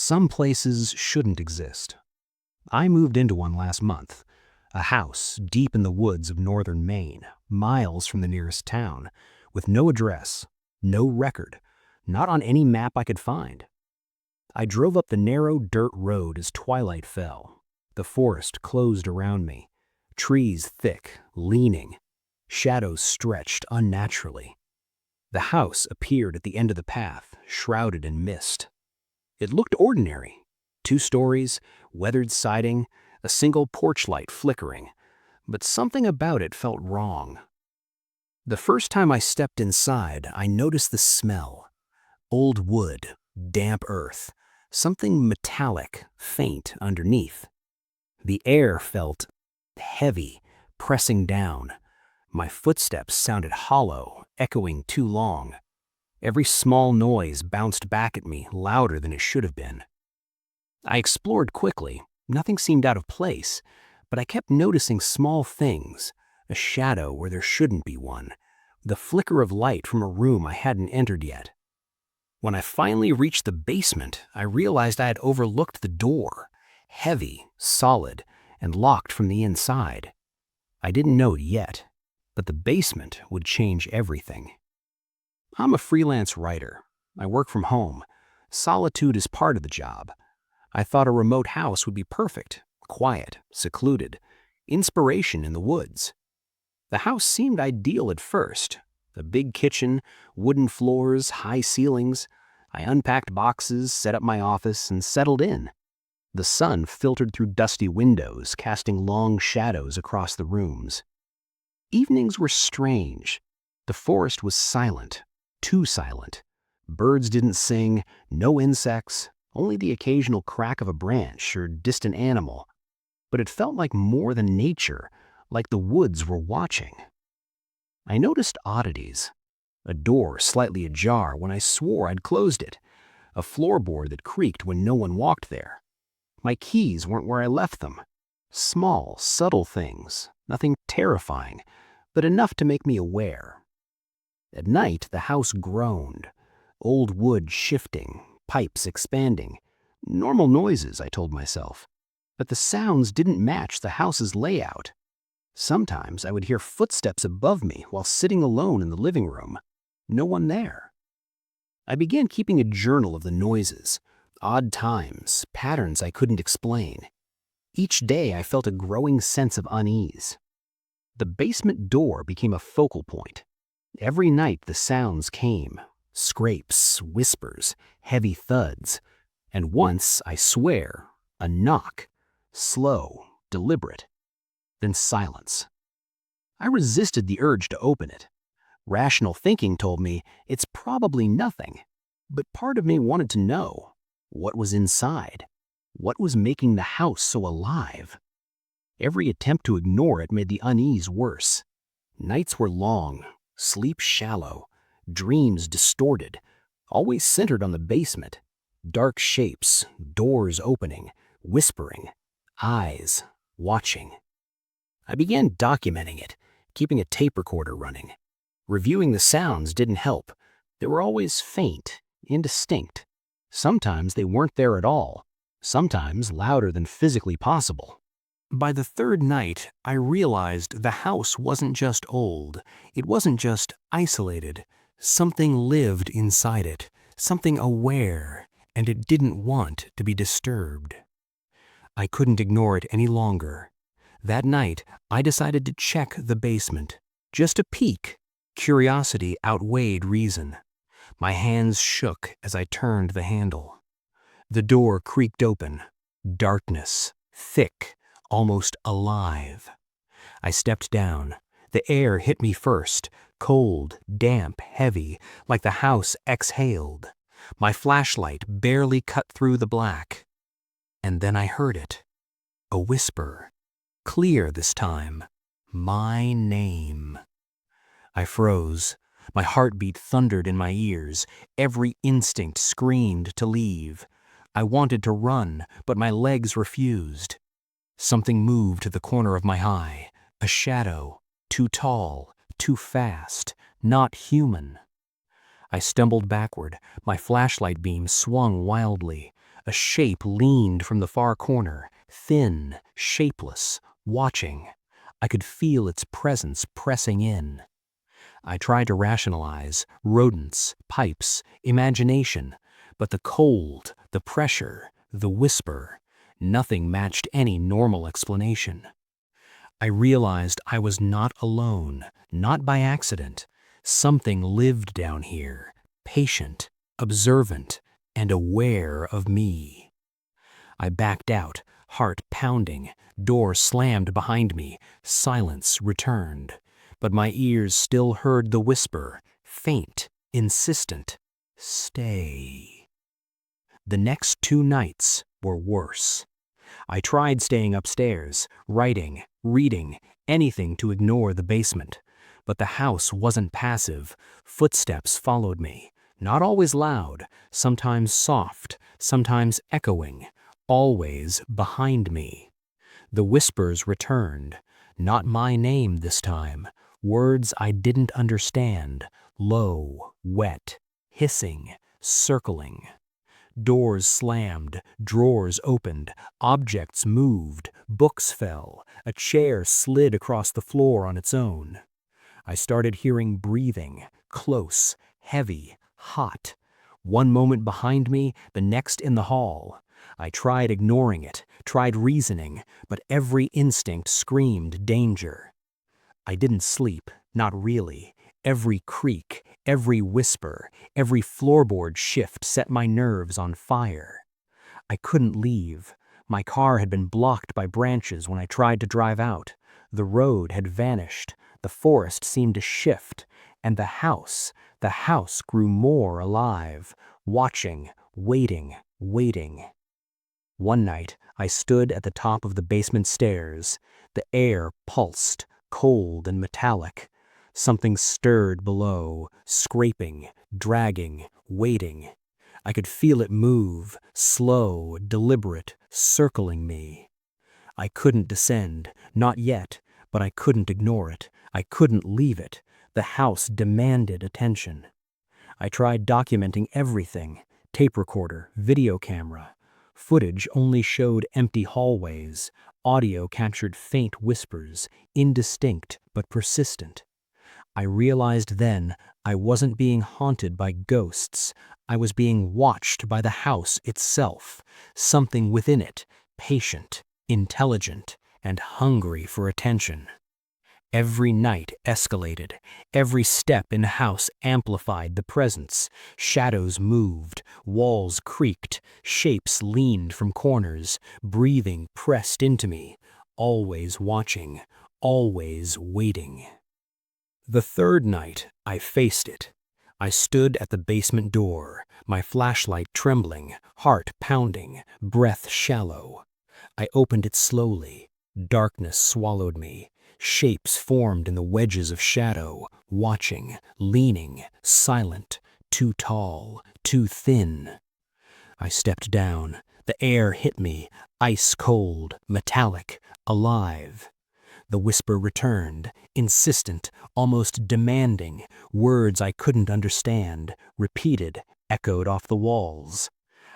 Some places shouldn't exist. I moved into one last month, a house deep in the woods of northern Maine, miles from the nearest town, with no address, no record, not on any map I could find. I drove up the narrow dirt road as twilight fell. The forest closed around me, trees thick, leaning, shadows stretched unnaturally. The house appeared at the end of the path, shrouded in mist. It looked ordinary. 2 stories, weathered siding, a single porch light flickering, but something about it felt wrong. The first time I stepped inside, I noticed the smell. Old wood, damp earth, something metallic, faint underneath. The air felt heavy, pressing down. My footsteps sounded hollow, echoing too long. Every small noise bounced back at me, louder than it should have been. I explored quickly. Nothing seemed out of place, but I kept noticing small things, a shadow where there shouldn't be one, the flicker of light from a room I hadn't entered yet. When I finally reached the basement, I realized I had overlooked the door, heavy, solid, and locked from the inside. I didn't know it yet, but the basement would change everything. I'm a freelance writer. I work from home. Solitude is part of the job. I thought a remote house would be perfect, quiet, secluded, inspiration in the woods. The house seemed ideal at first. A big kitchen, wooden floors, high ceilings. I unpacked boxes, set up my office, and settled in. The sun filtered through dusty windows, casting long shadows across the rooms. Evenings were strange. The forest was silent, too silent. Birds didn't sing, no insects, only the occasional crack of a branch or distant animal. But it felt like more than nature, like the woods were watching. I noticed oddities. A door slightly ajar when I swore I'd closed it. A floorboard that creaked when no one walked there. My keys weren't where I left them. Small, subtle things, nothing terrifying, but enough to make me aware. At night, the house groaned. Old wood shifting, pipes expanding. Normal noises, I told myself. But the sounds didn't match the house's layout. Sometimes I would hear footsteps above me while sitting alone in the living room. No one there. I began keeping a journal of the noises, odd times, patterns I couldn't explain. Each day I felt a growing sense of unease. The basement door became a focal point. Every night the sounds came. Scrapes, whispers, heavy thuds, and once, I swear, a knock, slow, deliberate, then silence. I resisted the urge to open it. Rational thinking told me it's probably nothing, but part of me wanted to know what was inside, what was making the house so alive. Every attempt to ignore it made the unease worse. Nights were long, sleep shallow, dreams distorted, always centered on the basement. Dark shapes, doors opening, whispering, eyes watching. I began documenting it, keeping a tape recorder running. Reviewing the sounds didn't help. They were always faint, indistinct. Sometimes they weren't there at all, sometimes louder than physically possible. By the 3rd night, I realized the house wasn't just old. It wasn't just isolated. Something lived inside it, something aware, and it didn't want to be disturbed. I couldn't ignore it any longer. That night, I decided to check the basement. Just a peek. Curiosity outweighed reason. My hands shook as I turned the handle. The door creaked open. Darkness, thick, almost alive. I stepped down. The air hit me first, cold, damp, heavy, like the house exhaled. My flashlight barely cut through the black. And then I heard it. A whisper. Clear this time. My name. I froze. My heartbeat thundered in my ears. Every instinct screamed to leave. I wanted to run, but my legs refused. Something moved to the corner of my eye. A shadow. Too tall, too fast, not human. I stumbled backward. My flashlight beam swung wildly. A shape leaned from the far corner, thin, shapeless, watching. I could feel its presence pressing in. I tried to rationalize rodents, pipes, imagination, but the cold, the pressure, the whisper, nothing matched any normal explanation. I realized I was not alone, not by accident. Something lived down here, patient, observant, and aware of me. I backed out, heart pounding, door slammed behind me, silence returned. But my ears still heard the whisper, faint, insistent, stay. The next 2 nights were worse. I tried staying upstairs, writing, reading, anything to ignore the basement. But the house wasn't passive. Footsteps followed me, not always loud, sometimes soft, sometimes echoing, always behind me. The whispers returned, not my name this time, words I didn't understand, low, wet, hissing, circling. Doors slammed, drawers opened, objects moved, books fell, a chair slid across the floor on its own. I started hearing breathing, close, heavy, hot. One moment behind me, the next in the hall. I tried ignoring it, tried reasoning, but every instinct screamed danger. I didn't sleep, not really. Every creak, every whisper, every floorboard shift set my nerves on fire. I couldn't leave. My car had been blocked by branches when I tried to drive out. The road had vanished. The forest seemed to shift. And the house grew more alive, watching, waiting, waiting. One night, I stood at the top of the basement stairs. The air pulsed, cold and metallic. Something stirred below, scraping, dragging, waiting. I could feel it move, slow, deliberate, circling me. I couldn't descend, not yet, but I couldn't ignore it. I couldn't leave it. The house demanded attention. I tried documenting everything, tape recorder, video camera. Footage only showed empty hallways. Audio captured faint whispers, indistinct but persistent. I realized then I wasn't being haunted by ghosts. I was being watched by the house itself, something within it, patient, intelligent, and hungry for attention. Every night escalated. Every step in the house amplified the presence. Shadows moved, walls creaked, shapes leaned from corners, breathing pressed into me, always watching, always waiting. The third night, I faced it. I stood at the basement door, my flashlight trembling, heart pounding, breath shallow. I opened it slowly. Darkness swallowed me. Shapes formed in the wedges of shadow, watching, leaning, silent, too tall, too thin. I stepped down. The air hit me, ice cold, metallic, alive. The whisper returned, insistent, almost demanding, words I couldn't understand, repeated, echoed off the walls.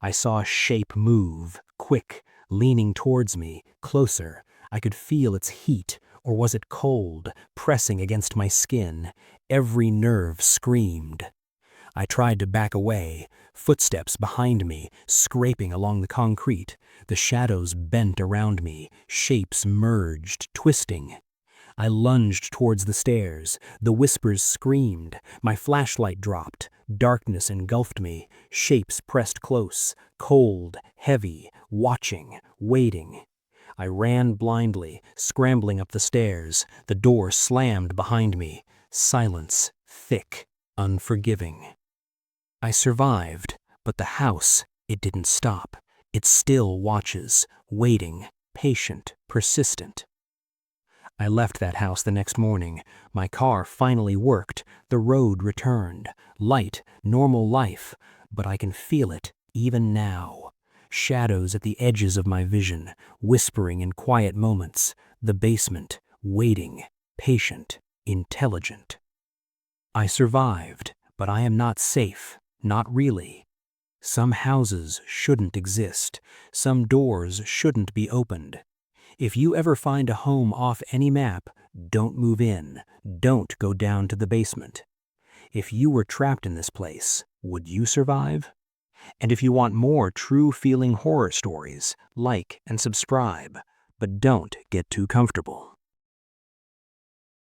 I saw a shape move, quick, leaning towards me, closer. I could feel its heat, or was it cold, pressing against my skin? Every nerve screamed. I tried to back away, footsteps behind me, scraping along the concrete. The shadows bent around me, shapes merged, twisting. I lunged towards the stairs. The whispers screamed. My flashlight dropped. Darkness engulfed me. Shapes pressed close, cold, heavy, watching, waiting. I ran blindly, scrambling up the stairs. The door slammed behind me. Silence, thick, unforgiving. I survived, but the house, it didn't stop. It still watches, waiting, patient, persistent. I left that house the next morning. My car finally worked. The road returned. Light, normal life. But I can feel it, even now. Shadows at the edges of my vision, whispering in quiet moments. The basement, waiting, patient, intelligent. I survived, but I am not safe. Not really. Some houses shouldn't exist. Some doors shouldn't be opened. If you ever find a home off any map, don't move in. Don't go down to the basement. If you were trapped in this place, would you survive? And if you want more true feeling horror stories, like and subscribe, but don't get too comfortable.